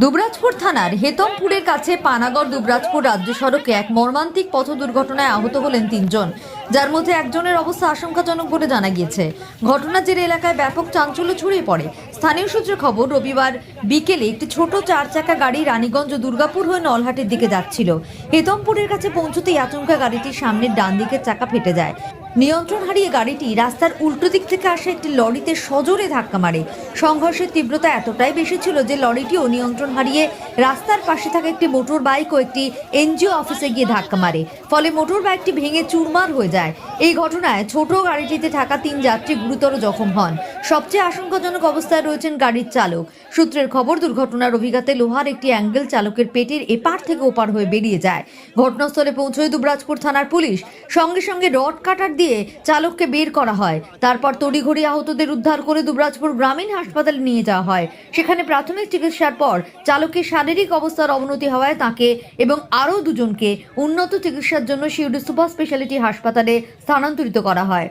দুবরাজপুর থানার হেতমপুরের কাছে পানাগড় দুবরাজপুর রাজ্য সড়কে এক মর্মান্তিক পথ দুর্ঘটনায় আহত হলেন 3 জন, যার মধ্যে একজনের অবস্থা আশঙ্কাজনক বলে জানা গিয়েছে। ঘটনার জেরে এলাকায় ব্যাপক চাঞ্চল্য ছড়িয়ে পড়ে। স্থানীয় সূত্রে খবর, রবিবার বিকেলে একটি ছোট 4 চাকা গাড়ি রানীগঞ্জ দুর্গাপুর হয়ে নলহাটের দিকে যাচ্ছিল। হেতমপুরের কাছে পৌঁছতেই আচমকা গাড়িটির সামনের ডান দিকের চাকা ফেটে যায়। নিয়ন্ত্রণ হারিয়ে গাড়িটি রাস্তার উল্টো দিক থেকে আসা একটি লরিতে সজোরে ধাক্কা মারে। সংঘর্ষের তীব্রতা এতটাই বেশি ছিল যে লরিটিও নিয়ন্ত্রণ হারিয়ে রাস্তার পাশে থাকা একটি মোটর বাইক ও একটি এনজিও অফিসে গিয়ে ধাক্কা মারে। ফলে মোটর বাইকটি ভেঙে চুরমার হয়ে যায়। এই ঘটনায় ছোট গাড়িটিতে থাকা 3 যাত্রী গুরুতর জখম হন। সবচেয়ে আশঙ্কাজনক অবস্থায় রয়েছেন গাড়ির চালক। সূত্রের খবর, দুর্ঘটনার অভিজ্ঞতায় লোহার একটি অ্যাঙ্গেল চালকের পেটের এপার থেকে ওপার হয়ে বেরিয়ে যায়। ঘটনাস্থলে পৌঁছয় দুবরাজপুর থানার পুলিশ। সঙ্গে সঙ্গে রড কাটার দিয়ে চালককে বের করা হয়। তারপর তড়িঘড়ি আহতদের উদ্ধার করে দুবরাজপুর গ্রামীণ হাসপাতালে নিয়ে যাওয়া হয়। সেখানে প্রাথমিক চিকিৎসার পর চালকের শারীরিক অবস্থার অবনতি হওয়ায় তাকে এবং আরও 2 জনকে উন্নত চিকিৎসার জন্য শিউডি সুপার স্পেশালিটি হাসপাতালে স্থানান্তরিত করা হয়।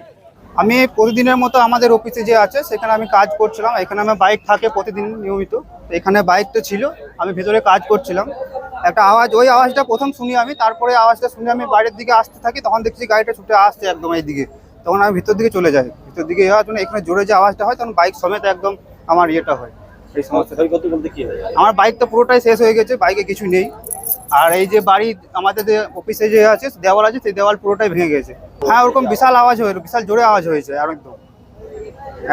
আমি প্রতিদিনের মতো আমাদের অফিসে যে আছে সেখানে আমি কাজ করছিলাম। এখানে আমার বাইক থাকে প্রতিদিন নিয়মিত। এখানে বাইকটা ছিল, আমি ভেতরে কাজ করছিলাম। একটা আওয়াজ, ওই আওয়াজটা প্রথম শুনি আমি। তারপরে আওয়াজটা শুনে আমি বাইরের দিকে আসতে থাকি, তখন দেখছি গাড়িটা ছুটে আসছে একদম এই দিকে। তখন আমি ভিতর দিকে চলে যাই। ভিতর দিকে যাওয়ার জন্য এখানে জোরে যে আওয়াজটা হয়, তখন বাইক সমেত একদম আমার ইয়েটা হয়। এই সমস্যা বলতে কি হয়, আমার বাইকটা পুরোটাই শেষ হয়ে গেছে, বাইকে কিছু নেই। আর এই যে বাড়ি আমাদের যে অফিসে যে আছে দেওয়াল আছে, সেই দেওয়াল পুরোটাই ভেঙে গেছে। হ্যাঁ, ওরকম বিশাল আওয়াজ হয়েছে, বিশাল জোরে আওয়াজ হয়েছে। আর একদম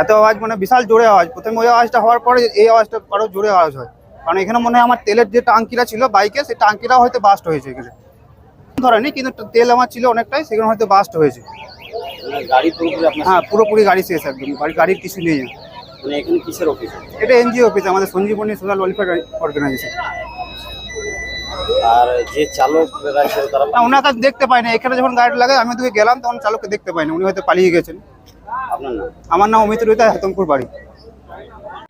এত আওয়াজ, মানে বিশাল জোরে আওয়াজ। প্রথমে ওই আওয়াজটা হওয়ার পরে এই আওয়াজটা আরো জোরে আওয়াজ হয়। কারণ এখানে মনে হয় আমার তেলের যে টাঙ্কিটা ছিল বাইকে, সেই টাঙ্কিটাও হয়তো বাস্ট হয়েছে। এখানে ধরেনি, কিন্তু তেল আমার ছিল অনেকটাই, সেখানে হয়তো বাস্ট হয়েছে। হ্যাঁ, পুরোপুরি গাড়ি শেষ একদম, গাড়ির কিছু নেই। এখানে কিসের অফিস? এটা এনজিও অফিস, আমাদের সঞ্জীবনী সোশ্যাল ওয়েলফেয়ার অর্গানাইজেশন। আর যে চালক তারা ওনাকে দেখতে পাই না। এখানে যখন গাড়ি লাগে আমি ওদিকে গেলাম, তখন চালককে দেখতে পাই না, উনি হয়তো পালিয়ে গেছেন। আপনার নাম? আমার নাম অমিত রুইতা, হেতমপুর বাড়ি।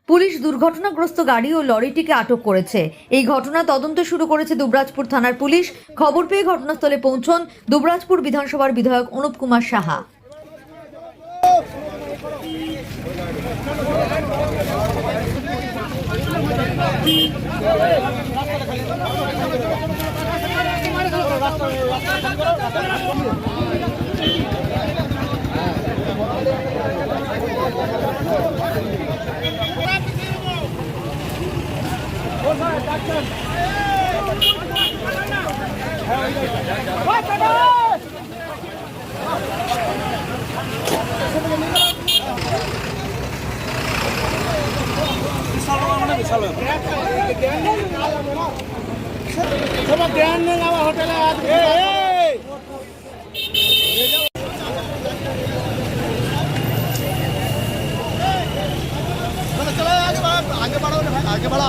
পুলিশ দুর্ঘটনাগ্রস্ত গাড়ি ও লরিটিকে আটক করেছে। এই ঘটনা তদন্ত শুরু করেছে দুবরাজপুর থানার পুলিশ। খবর পেয়ে ঘটনাস্থলে পৌঁছন দুবরাজপুর বিধানসভার বিধায়ক অনুপ কুমার সাহা। आगे बढ़ा।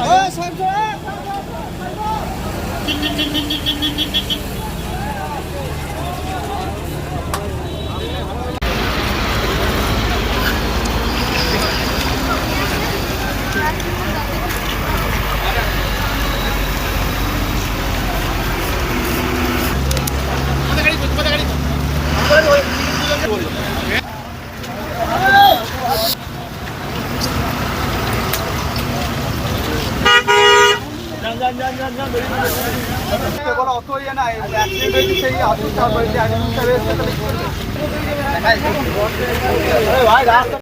অত ইয়ে না, অ্যাক্সিডেন্ট হয়েছে, সেই হাসপাতাল হয়েছে,